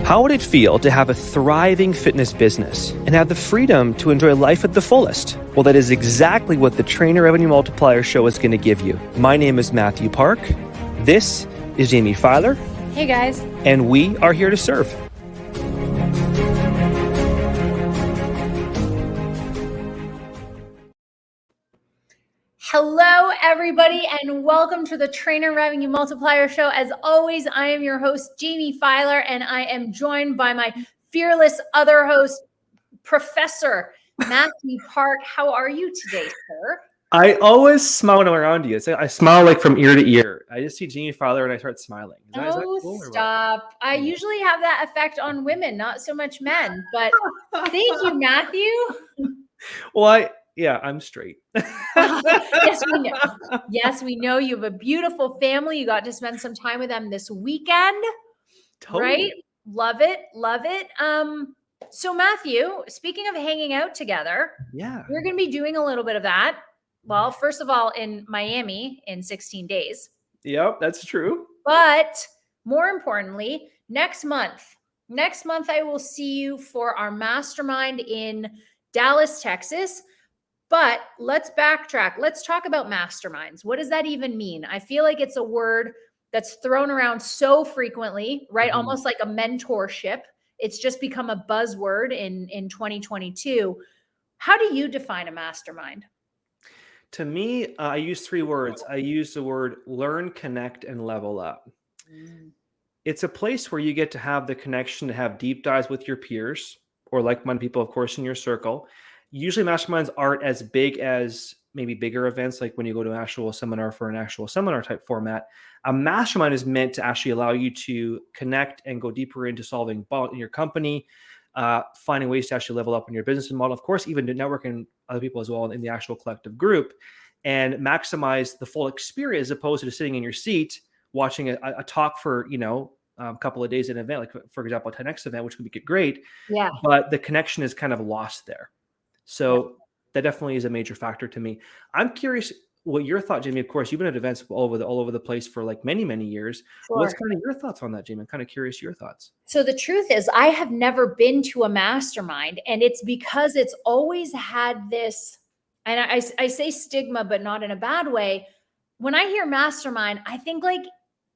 How would it feel to have a thriving fitness business and have the freedom to enjoy life at the fullest? Well, that is exactly what the Trainer Revenue Multiplier show is going to give you. My name is Mathew Park. This is Jaime Filer. Hey guys. And we are here to serve. Hello, everybody, and welcome to the Trainer Revenue Multiplier Show. As always, I am your host, Jaime Filer, and I am joined by my fearless other host, Professor Mathew Park. How are you today, sir? I always smile when I'm around you. I smile like from ear to ear. I just see Jaime Filer and I start smiling. Is that cool stop. I usually have that effect on women, not so much men, but thank you, Mathew. Well, I'm straight. Yes, we know. Yes, we know you have a beautiful family. You got to spend some time with them this weekend. Totally. Right? Love it. Love it. So Mathew, speaking of hanging out together, we're going to be doing a little bit of that. Well, first of all, in Miami in 16 days. Yep, that's true. But more importantly, next month I will see you for our mastermind in Dallas, Texas. But let's backtrack. Let's talk about masterminds. What does that even mean? I feel like it's a word that's thrown around so frequently, right? Mm-hmm. Almost like a mentorship. It's just become a buzzword in 2022. How do you define a mastermind? To me, I use three words. I use the word learn, connect, and level up. It's a place where you get to have the connection to have deep dives with your peers or like-minded people, of course, in your circle. Usually masterminds aren't as big as maybe bigger events, like when you go to an actual seminar for an actual seminar type format. A mastermind is meant to actually allow you to connect and go deeper into solving in your company, finding ways to actually level up in your business model, of course, even to network and other people as well in the actual collective group, and maximize the full experience as opposed to just sitting in your seat watching a talk for, a couple of days in an event, like for example, a 10X event, which would be great. Yeah. But the connection is kind of lost there. So that definitely is a major factor to me. I'm curious what your thought, Jaime. Of course, you've been at events all over the place for like many, many years. Sure. What's kind of your thoughts on that, Jaime? I'm kind of curious your thoughts. So the truth is, I have never been to a mastermind, and it's because it's always had this, and I say stigma, but not in a bad way. When I hear mastermind, I think like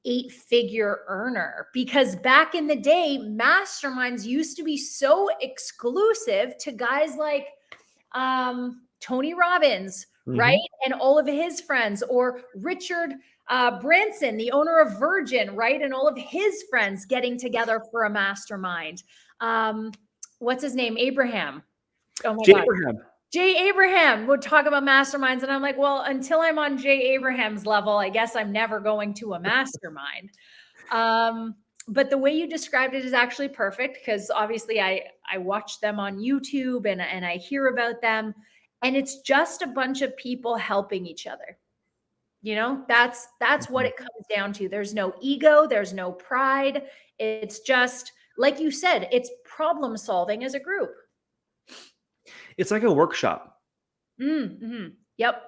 8-figure earner, because back in the day, masterminds used to be so exclusive to guys like Tony Robbins, right? And all of his friends, or Richard Branson, the owner of Virgin, right? And all of his friends getting together for a mastermind. What's his name? Abraham. Oh my God. Jay Abraham would talk about masterminds. And I'm like, well, until I'm on Jay Abraham's level, I guess I'm never going to a mastermind. But the way you described it is actually perfect, because obviously I watch them on YouTube and I hear about them, and it's just a bunch of people helping each other. That's what it comes down to. There's no ego. There's no pride. It's just, like you said, it's problem solving as a group. It's like a workshop. Mm-hmm. Yep.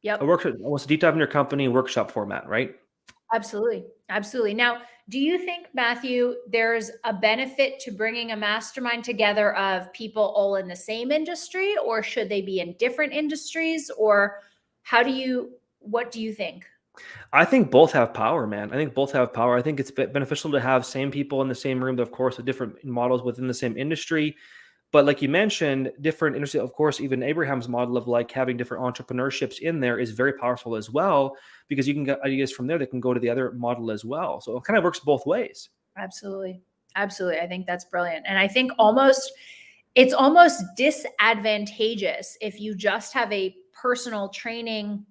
A workshop, almost a deep dive in your company workshop format, right? Absolutely. Absolutely. Now, do you think, Mathew, there's a benefit to bringing a mastermind together of people all in the same industry, or should they be in different industries, or what do you think? I think both have power, man. I think both have power. I think it's beneficial to have same people in the same room, of course, with different models within the same industry. But like you mentioned, different industry, of course, even Abraham's model of like having different entrepreneurships in there is very powerful as well, because you can get ideas from there that can go to the other model as well. So it kind of works both ways. Absolutely. Absolutely. I think that's brilliant. And I think it's almost disadvantageous if you just have a personal training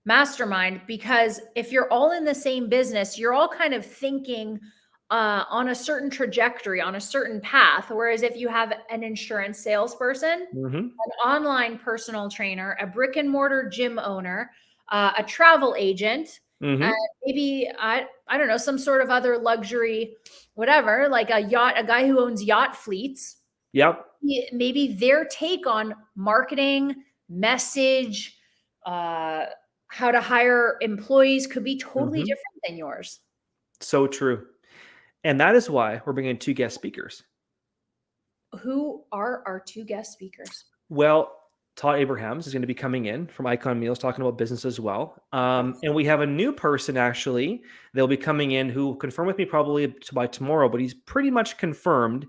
mastermind, because if you're all in the same business, you're all kind of thinking on a certain trajectory, on a certain path. Whereas if you have an insurance salesperson, an online personal trainer, a brick and mortar gym owner, a travel agent, maybe I don't know, some sort of other luxury, whatever, like a guy who owns yacht fleets. Yep. Maybe their take on marketing, message, how to hire employees could be totally different than yours. So true. And that is why we're bringing in 2 guest speakers. Who are our 2 guest speakers? Well, Todd Abrahams is going to be coming in from Icon Meals, talking about business as well. And we have a new person, actually. They'll be coming in who will confirm with me probably by tomorrow, but he's pretty much confirmed,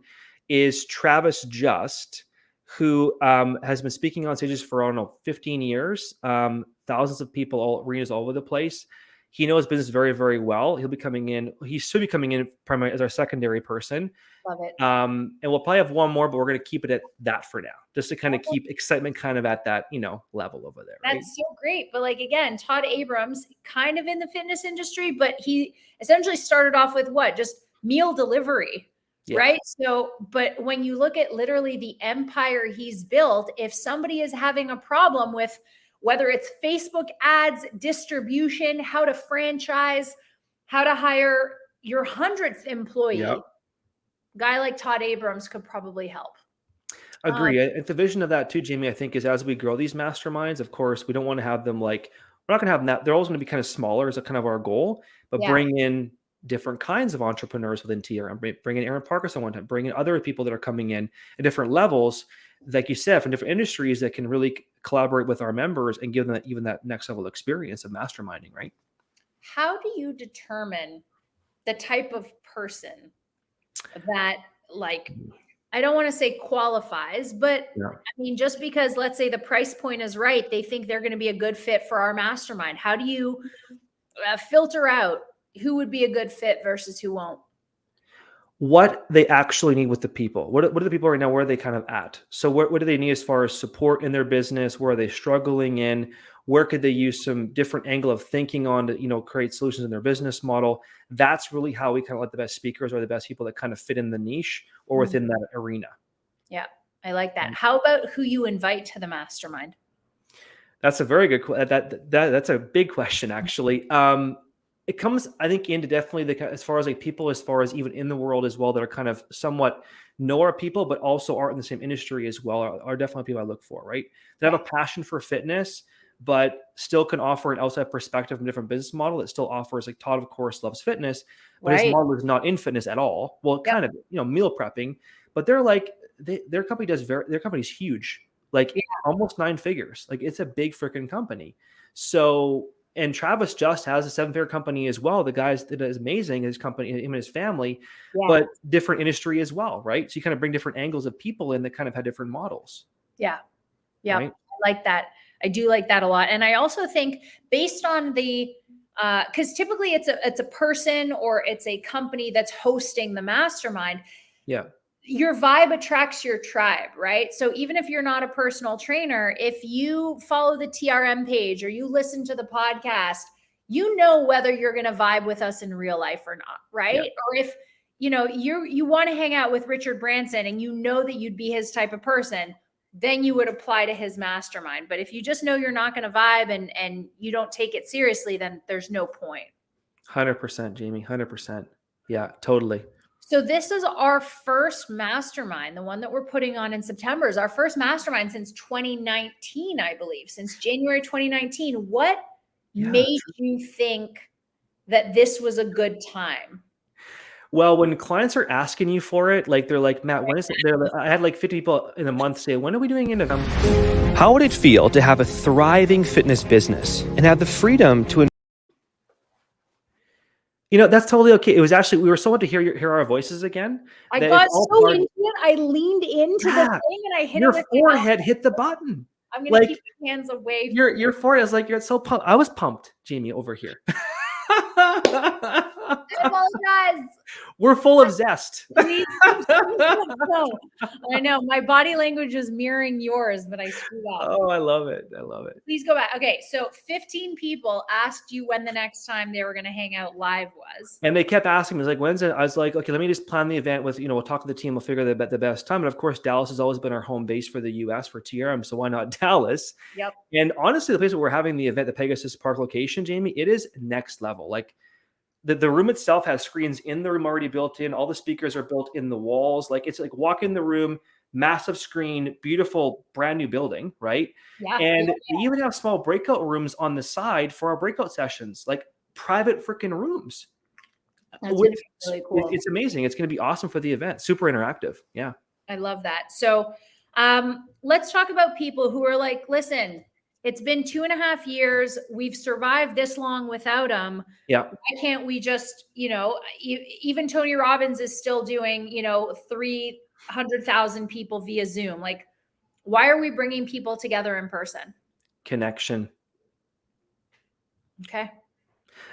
is Travis Just, who has been speaking on stages for, I don't know, 15 years, thousands of people, all arenas all over the place. He knows business very, very well. He'll be coming in. He should be coming in primarily as our secondary person. Love it. And we'll probably have one more, but we're going to keep it at that for now, just to kind of keep excitement kind of at that, level over there. Right? That's so great. But like, again, Todd Abrams, kind of in the fitness industry, but he essentially started off with what? Just meal delivery. Yeah. Right. So, but when you look at literally the empire he's built, if somebody is having a problem with whether it's Facebook ads, distribution, how to franchise, how to hire your 100th employee, guy like Todd Abrams could probably help. Agree. And the vision of that too, Jaime, I think, is as we grow these masterminds, of course, we don't want to have them we're not going to have them that. They're always going to be kind of smaller as a kind of our goal, but bring in different kinds of entrepreneurs within TRM. Bring in Aaron Parker one time, bring in other people that are coming in at different levels, like you said, from different industries that can really collaborate with our members and give them even that next level experience of masterminding, right? How do you determine the type of person that, I don't want to say qualifies, but I mean, just because let's say the price point is right, they think they're going to be a good fit for our mastermind. How do you filter out who would be a good fit versus who won't? What they actually need with the people. What are the people right now? Where are they kind of at? So what do they need as far as support in their business? Where are they struggling in? Where could they use some different angle of thinking on to, create solutions in their business model? That's really how we kind of let the best speakers or the best people that kind of fit in the niche or within that arena. Yeah, I like that. How about who you invite to the mastermind? That's a very good that's a big question, actually. It comes, I think, into definitely as far as people, as far as even in the world as well, that are kind of somewhat know our people, but also are in the same industry as well, are definitely people I look for, right? That have a passion for fitness, but still can offer an outside perspective from a different business model that still offers, like Todd, of course, loves fitness, but his model is not in fitness at all. Well, kind of, meal prepping, but they're their company their company's huge, almost 9 figures. It's a big freaking company. So, and Travis Just has a 7-figure company as well. The guys that is amazing, his company, him and his family, but different industry as well, right? So you kind of bring different angles of people in that kind of had different models. Yeah. Right? I like that. I do like that a lot. And I also think based on the, because typically it's a person or it's a company that's hosting the mastermind. Yeah. Your vibe attracts your tribe, right? So even if you're not a personal trainer, if you follow the TRM page or you listen to the podcast, you know whether you're going to vibe with us in real life or not, right? Yeah. Or if you want to hang out with Richard Branson and you know that you'd be his type of person, then you would apply to his mastermind. But if you just know you're not going to vibe and you don't take it seriously, then there's no point. 100%, Jaime, 100%. Yeah, totally. So this is our first mastermind. The one that we're putting on in September is our first mastermind since 2019, I believe, since January 2019. What made you think that this was a good time? Well, when clients are asking you for it, they're like, Matt, when is it? I had 50 people in a month say, when are we doing it? How would it feel to have a thriving fitness business and have the freedom to that's totally okay. It was actually, we were so glad to hear our voices again. I got so into it. I leaned into the thing and I hit your forehead hit the button. I'm going to keep your hands away. Your forehead is you're so pumped. I was pumped, Jaime, over here. I apologize. We're full of zest. I know my body language is mirroring yours, but I screwed up. Oh, I love it. I love it. Please go back. Okay. So 15 people asked you when the next time they were going to hang out live was. And they kept asking me, it was when's it? I was like, okay, let me just plan the event with, we'll talk to the team. We'll figure the best time. And of course, Dallas has always been our home base for the US for TRM. So why not Dallas? Yep. And honestly, the place where we're having the event, the Pegasus Park location, Jaime, it is next level. The room itself has screens in the room already built in. All the speakers are built in the walls. It's walk in the room, massive screen, beautiful, brand new building, right? Yeah. And we even have small breakout rooms on the side for our breakout sessions, private freaking rooms. That's going to be really cool. It's amazing. It's going to be awesome for the event. Super interactive. Yeah. I love that. So let's talk about people who are like, listen, it's been 2.5 years. We've survived this long without them. Yeah. Why can't we just, even Tony Robbins is still doing, 300,000 people via Zoom. Like, why are we bringing people together in person? Connection. Okay.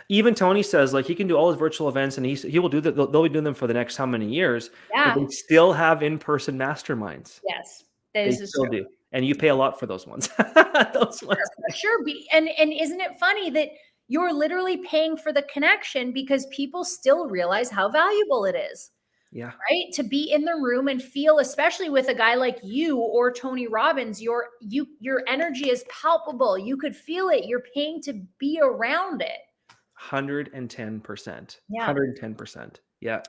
Even Tony says like he can do all his virtual events and he will do that. They'll be doing them for the next how many years, Yeah. but they still have in-person masterminds. Yes. They still do. And you pay a lot for those ones. Sure. And isn't it funny that you're literally paying for the connection because people still realize how valuable it is. Yeah. Right. To be in the room and feel, especially with a guy like you or Tony Robbins, your energy is palpable. You could feel it. You're paying to be around it. 110%. Yeah. 110%. Yeah.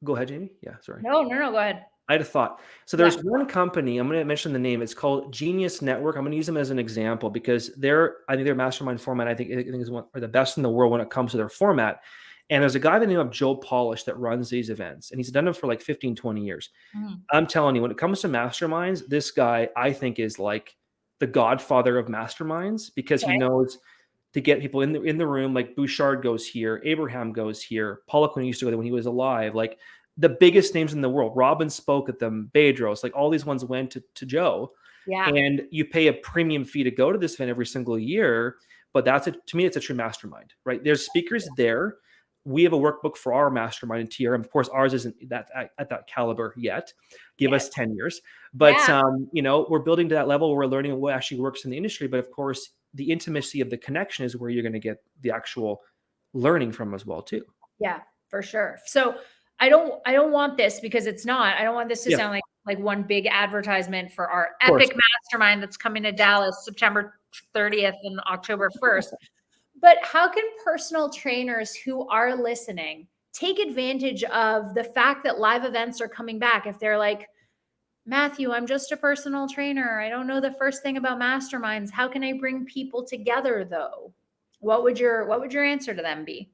Go ahead, Jamie. Yeah. Sorry. No, go ahead. I had a thought. So there's one company, I'm going to mention the name. It's called Genius Network. I'm going to use them as an example because I think their mastermind format, I think is one of the best in the world when it comes to their format. And there's a guy by the name of Joe Polish that runs these events, and he's done them for like 15, 20 years. I'm telling you, when it comes to masterminds, this guy, I think, is like the godfather of masterminds because he knows to get people in the room. Like Bouchard goes here, Abraham goes here, Paula Quinn used to go there when he was alive. Like the biggest names in the world. Robbins spoke at them, Bedros, like all these ones went to Joe. Yeah. And you pay a premium fee to go to this event every single year. But to me, it's a true mastermind, right? There's speakers there. We have a workbook for our mastermind in TRM. Of course, ours isn't at that caliber yet. Give us 10 years. But, we're building to that level where we're learning what actually works in the industry. But of course, the intimacy of the connection is where you're going to get the actual learning from as well, too. Yeah, for sure. So I don't want this because it's not. I don't want this to sound like one big advertisement for our epic mastermind that's coming to Dallas September 30th and October 1st. But how can personal trainers who are listening take advantage of the fact that live events are coming back? If they're like, Mathew, I'm just a personal trainer. I don't know the first thing about masterminds. How can I bring people together though? What would your answer to them be?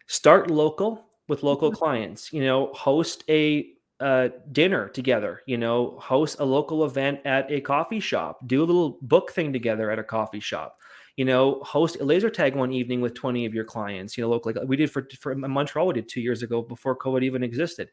Start local with local clients, host a dinner together, host a local event at a coffee shop, do a little book thing together at a coffee shop, host a laser tag one evening with 20 of your clients, locally. We did for Montreal, we did 2 years ago before COVID even existed.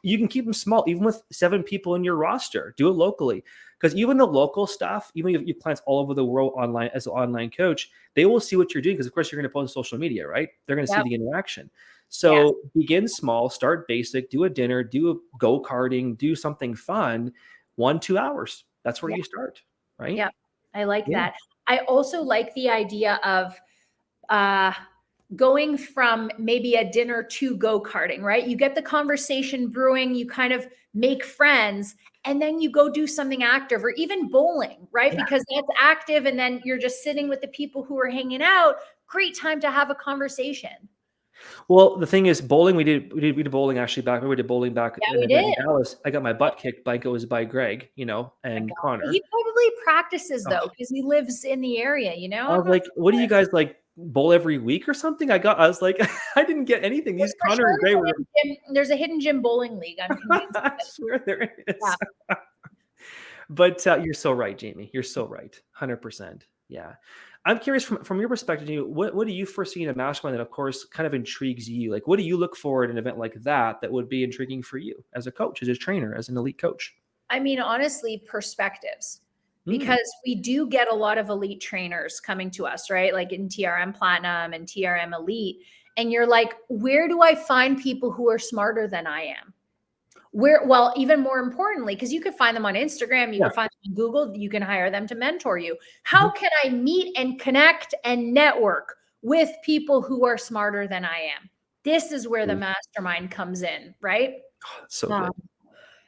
You can keep them small, even with 7 people in your roster, do it locally. Because even the local stuff, even if you have clients all over the world online as an online coach, they will see what you're doing because of course you're going to post on social media, right? They're going to see the interaction. So begin small, start basic, do a dinner, do a go-karting, do something fun, 1-2 hours. That's where you start, right? Yeah, I like that. I also like the idea of going from maybe a dinner to go-karting, right? You get the conversation brewing, you kind of make friends, and then you go do something active or even bowling, right? Yeah. Because that's active and then you're just sitting with the people who are hanging out. Great time to have a conversation. Well, the thing is, bowling, we did bowling actually back. We did bowling back in Dallas. I got my butt kicked by Greg, and Connor. He probably practices though, because he lives in the area, I was like, what do you guys like bowl every week or something? I was like, I didn't get anything. These Connor and Greg were. There's a hidden gym bowling league. I'm convinced. I swear there is. Yeah. But you're so right, Jamie. You're so right. 100%. Yeah. I'm curious from your perspective, what do you foresee in a mastermind that, of course, kind of intrigues you? Like, what do you look for in an event like that would be intriguing for you as a coach, as a trainer, as an elite coach? I mean, honestly, perspectives, because we do get a lot of elite trainers coming to us, right? Like in TRM Platinum and TRM Elite. And you're like, where do I find people who are smarter than I am? Well, even more importantly, because you could find them on Instagram, you can find them on Google, you can hire them to mentor you. How can I meet and connect and network with people who are smarter than I am? This is where the mastermind comes in, right? Oh, so good.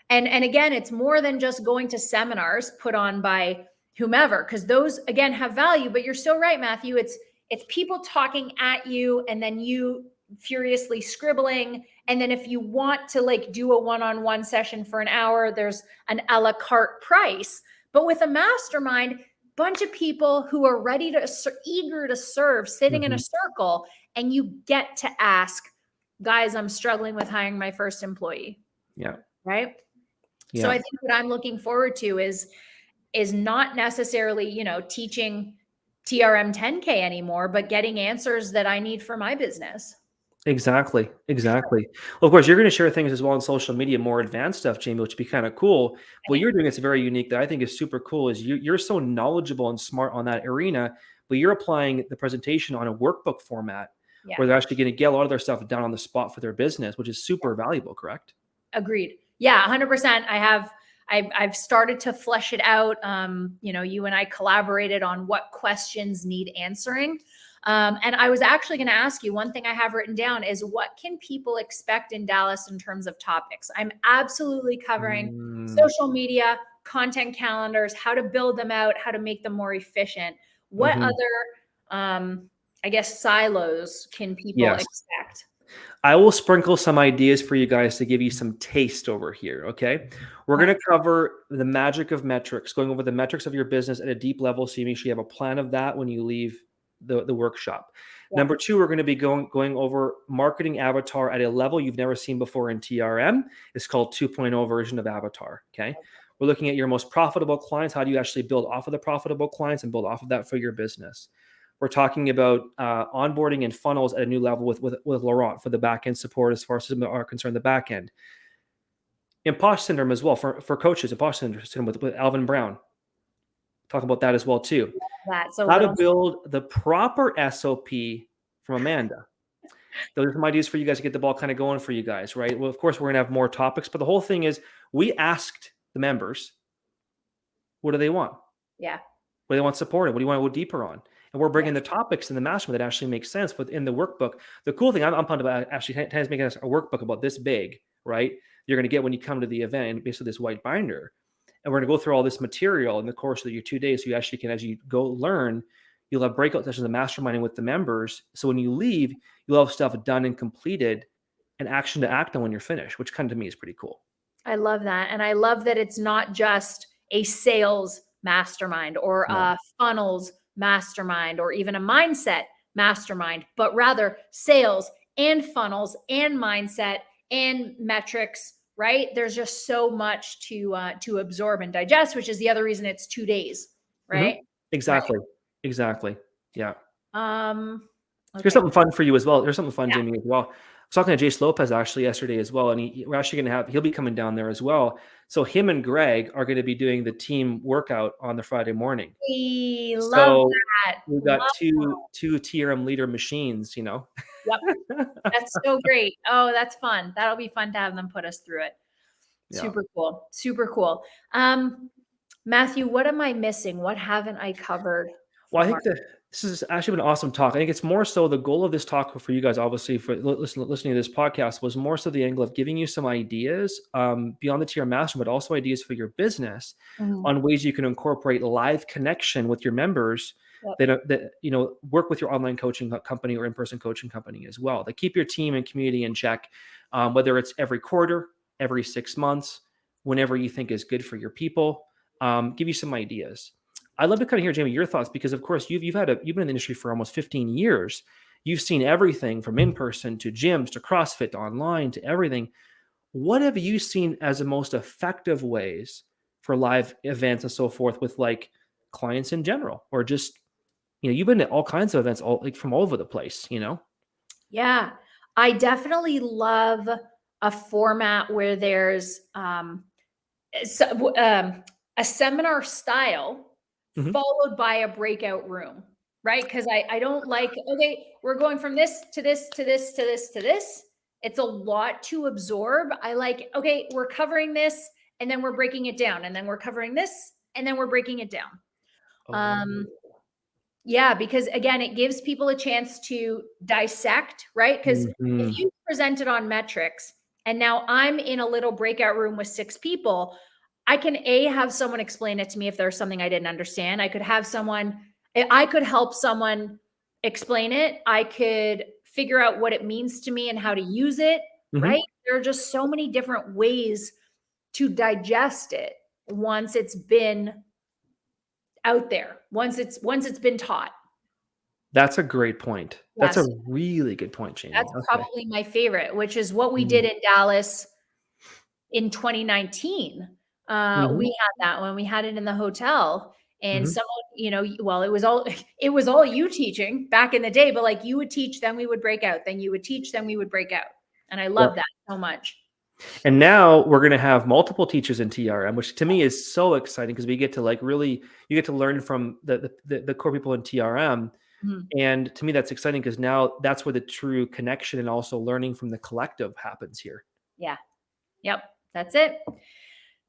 And again, it's more than just going to seminars put on by whomever, because those again have value, but you're so right, Mathew. It's people talking at you and then you furiously scribbling. And then if you want to like do a one-on-one session for an hour, there's an a la carte price. But with a mastermind, bunch of people who are ready to, eager to serve, sitting in a circle, and you get to ask guys, I'm struggling with hiring my first employee. Yeah. Right. Yeah. So I think what I'm looking forward to is not necessarily, you know, teaching TRM 10K anymore, but getting answers that I need for my business. Exactly. Exactly. Well, of course, you're going to share things as well on social media, more advanced stuff, Jaime, which would be kind of cool. What you're doing is very unique that I think is super cool is you're so knowledgeable and smart on that arena, but you're applying the presentation on a workbook format Yeah. where they're actually going to get a lot of their stuff done on the spot for their business, which is super valuable, correct? Agreed. Yeah, 100%. I've started to flesh it out. You know, you and I collaborated on what questions need answering. And I was actually going to ask you, one thing I have written down is what can people expect in Dallas in terms of topics? I'm absolutely covering social media, content calendars, how to build them out, how to make them more efficient. What other, I guess, silos can people expect? I will sprinkle some ideas for you guys to give you some taste over here, okay? We're going to cover the magic of metrics, going over the metrics of your business at a deep level so you make sure you have a plan of that when you leave the workshop. Yeah. Number two, we're going to be going over marketing avatar at a level you've never seen before in TRM. It's called 2.0 version of avatar, okay? We're looking at your most profitable clients. How do you actually build off of the profitable clients and build off of that for your business? We're talking about onboarding and funnels at a new level with Laurent for the back-end support as far as are concerned, the back end. Imposter syndrome as well for coaches, imposter syndrome with Alvin Brown. Talk about that as well too. So how to build the proper SOP from Amanda. Those are some ideas for you guys to get the ball kind of going for you guys, right? Well, of course, we're going to have more topics, but the whole thing is we asked the members, what do they want? Yeah. What do they want supported? What do you want to go deeper on? And we're bringing the topics in the mastermind that actually make sense within the workbook. The cool thing I'm pumped about actually Tan's making us a workbook about this big, right? You're going to get when you come to the event, basically this white binder. And we're going to go through all this material in the course of your 2 days. So you actually can, as you go learn, you'll have breakout sessions of masterminding with the members. So when you leave, you'll have stuff done and completed and action to act on when you're finished, which kind of to me is pretty cool. I love that. And I love that it's not just a sales mastermind or a funnels mastermind or even a mindset mastermind, but rather sales and funnels and mindset and metrics, right? There's just so much to absorb and digest, which is the other reason it's 2 days, right? Exactly. Exactly. Yeah. Okay. Here's something fun for you as well. There's something fun, Jaime, as well. I was talking to Jace Lopez actually yesterday as well, and we're actually going to he'll be coming down there as well. So him and Greg are going to be doing the team workout on the Friday morning. Love that. We've got two TRM Leader machines, you know. Yep. That's so great. Oh, that's fun. That'll be fun to have them put us through it. Super cool. Super cool. Mathew, what am I missing? What haven't I covered? Well, I think this has actually been an awesome talk. I think it's more so the goal of this talk for you guys, obviously, for listening to this podcast, was more so the angle of giving you some ideas beyond the TRM Master, but also ideas for your business on ways you can incorporate live connection with your members that you know work with your online coaching company or in-person coaching company as well. That keep your team and community in check, whether it's every quarter, every 6 months, whenever you think is good for your people. Give you some ideas. I'd love to kind of hear, Jaime, your thoughts, because of course you've been in the industry for almost 15 years. You've seen everything from in-person to gyms to CrossFit to online to everything. What have you seen as the most effective ways for live events and so forth with like clients in general, or just, you know, you've been at all kinds of events from all over the place, you know? Yeah, I definitely love a format where there's a seminar style followed by a breakout room, right? Because I don't like, okay, we're going from this to this to this to this to this. It's a lot to absorb. I like, okay, we're covering this and then we're breaking it down, and then we're covering this and then we're breaking it down. Yeah, because again, it gives people a chance to dissect, right? Because if you present it on metrics and now I'm in a little breakout room with 6 people, I can have someone explain it to me if there's something I didn't understand. I could help someone explain it. I could figure out what it means to me and how to use it, right? There are just so many different ways to digest it once it's been out there, once it's been taught. That's a great point. That's a Yes. really good point, Jaime. That's Okay. probably my favorite, which is what we Mm. did in Dallas in 2019. Mhm. We had that when we had it in the hotel, and Mhm. someone, you know, well, it was all you teaching back in the day, but like you would teach, then we would break out, then you would teach, then we would break out. And I love Yep. that so much. And now we're gonna have multiple teachers in TRM, which to me is so exciting because we get to like really you get to learn from the core people in TRM. Mhm. And to me, that's exciting because now that's where the true connection and also learning from the collective happens here. Yeah. Yep. That's it.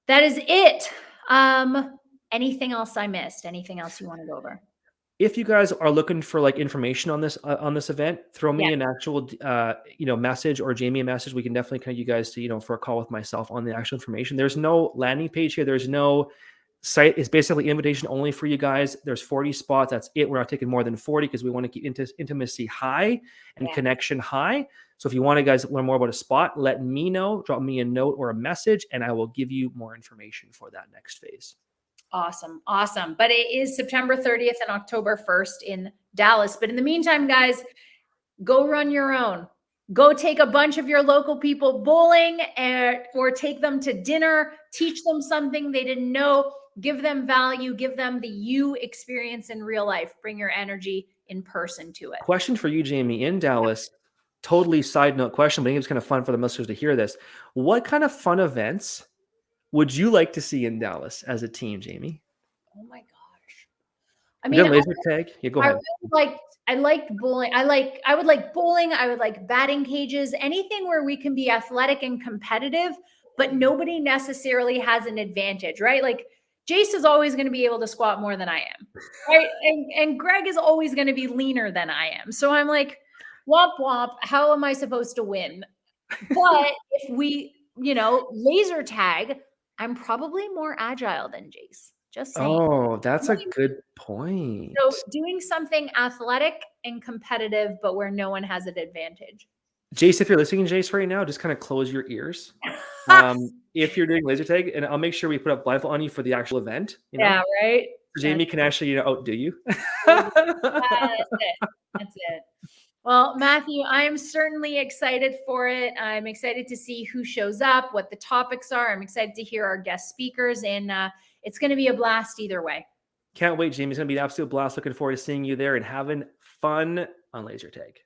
That is it. Anything else I missed? Anything else you want to go over? If you guys are looking for like information on this event, throw Yeah. me an actual message or Jaime a message. We can definitely connect you guys to for a call with myself on the actual information. There's no landing page here. There's no site. It's basically invitation only for you guys. There's 40 spots. That's it. We're not taking more than 40 because we want to keep intimacy high and Yeah. connection high. So if you want to guys learn more about a spot, let me know. Drop me a note or a message, and I will give you more information for that next phase. Awesome. Awesome. But it is September 30th and October 1st in Dallas. But in the meantime, guys, go run your own. Go take a bunch of your local people bowling or take them to dinner, teach them something they didn't know, give them value, give them the you experience in real life. Bring your energy in person to it. Question for you, Jaime, in Dallas. Totally side note question, but I think it's kind of fun for the listeners to hear this. What kind of fun events would you like to see in Dallas as a team, Jaime? Oh my gosh. I You mean, done laser tag? Yeah, go I ahead. really I liked bowling. I would like bowling. I would like batting cages, anything where we can be athletic and competitive, but nobody necessarily has an advantage, right? Like Jace is always going to be able to squat more than I am, right? And Greg is always going to be leaner than I am. So I'm like, womp womp, how am I supposed to win? But if we, laser tag, I'm probably more agile than Jace. Just saying. Oh, that's a good point. So doing something athletic and competitive, but where no one has an advantage. Jace, if you're listening, Jace, right now, just kind of close your ears. If you're doing laser tag, and I'll make sure we put up blindfold on you for the actual event, Yeah, right? so Jaime can actually, outdo you. That's it. That's it. Well, Mathew, I'm certainly excited for it. I'm excited to see who shows up, what the topics are. I'm excited to hear our guest speakers, and it's going to be a blast either way. Can't wait, Jaime. It's going to be an absolute blast. Looking forward to seeing you there and having fun on laser tag.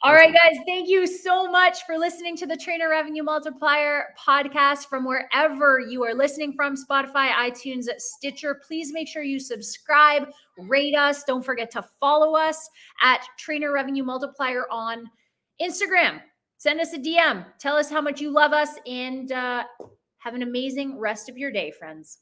All right, guys. Thank you so much for listening to the Trainer Revenue Multiplier podcast from wherever you are listening from, Spotify, iTunes, Stitcher. Please make sure you subscribe, rate us. Don't forget to follow us at Trainer Revenue Multiplier on Instagram. Send us a DM. Tell us how much you love us, and have an amazing rest of your day, friends.